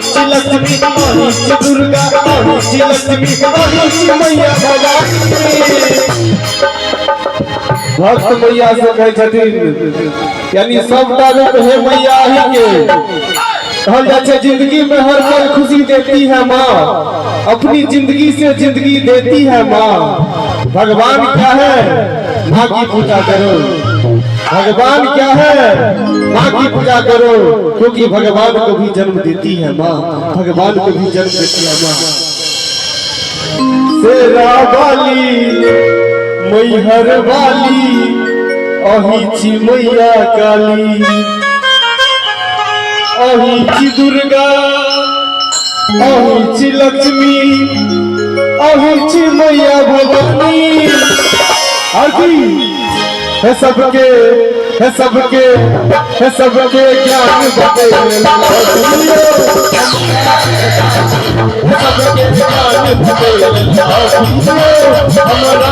अहिची लक्ष्मी अहिची दुर्गा अहिची लक्ष्मी अहिची मैया भवानी। भक्त मैया से कहे छथिन यानी सबटा रूप है मैया ही के कहल जाए। जिंदगी में हर पल खुशी देती है माँ, अपनी जिंदगी से जिंदगी देती है माँ। भगवान क्या है माँ की पूजा करो, भगवान क्या है माँ की पूजा करो, क्योंकि भगवान को भी जन्म देती है माँ, भगवान को भी जन्म देती है माँ। शेरा वाली मैहर वाली अहिची मैया काली अहिची दुर्गा अहिची लक्ष्मी अहिची मैया भवानी। है सबके है सबके है सबके ज्ञान बतेले सबके ज्ञान बतेले हमारा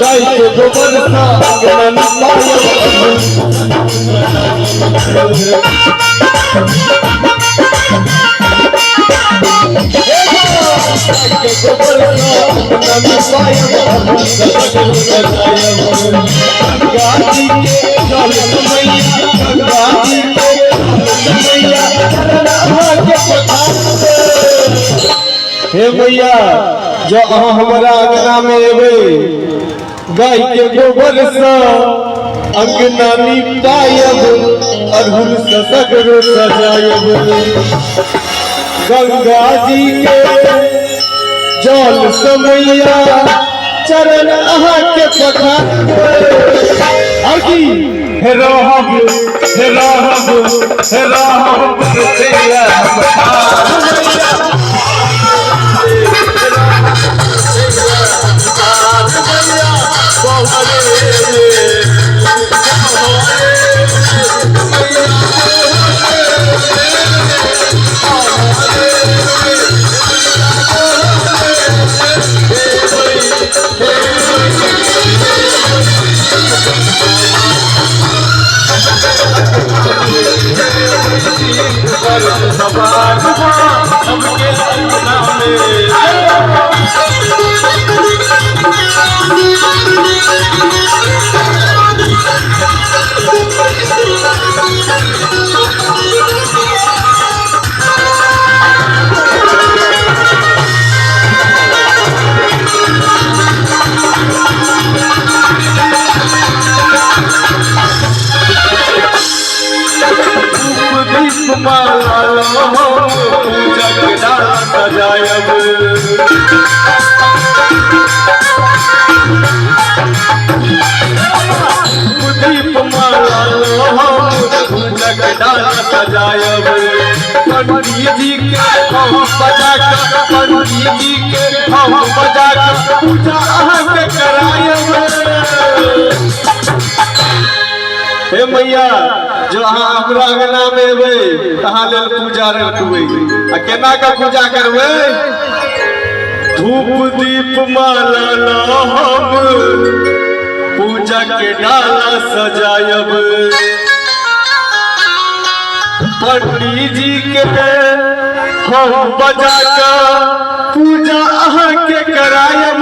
गाय के गोबर का अंगन पाया हे मैया जो हमारा अंगना में एबे गाय के गोबर से अंगनानी पायब अरहुल से सगरो सजायब। गंगा जी के जल से मैया चरण अहा के पखारब। हे रहब हे रहब हे रहब तेरा पंडित जी के हम बजा कर पंडित जी के हम बजा कर पूजा अहाँ के करायब। हे मैया जो अहाँ हमरा अंगना में एबे तहाँ लेल पूजा रखबै आ केना का पूजा करबै। धूप दीप माला हम पूजा के डाला सजायब। पंडित जी के हम बजा कर पूजा अहाँ के करायब।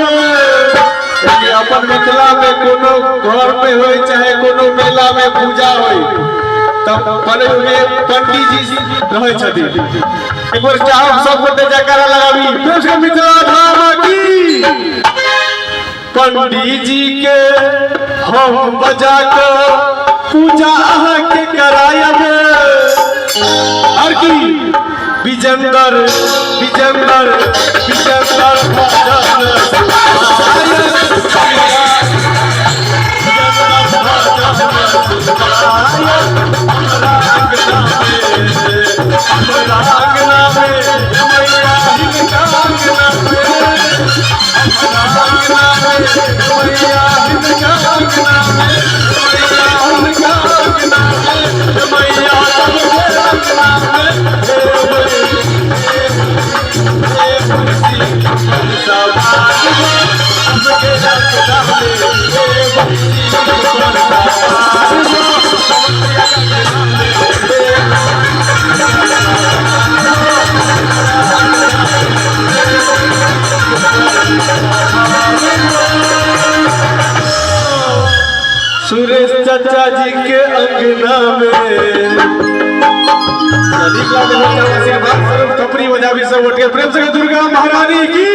अपन मिथिला में कोनो घर में हो चाहे कोनो मेला में पूजा हो तब पंडित जी रहे छथिन। एक बार चाहब सब गोटे जयकारा लगाबी मिथिला धाम की। पंडित जी के हम बजा कर पूजा अहाँ के करायब। और की विजेंदर विजेंदर विजेंदर सुरेश चाचा जी के अंगना में कपड़ी बजा भी सब उठ के प्रेम से दुर्गा महारानी की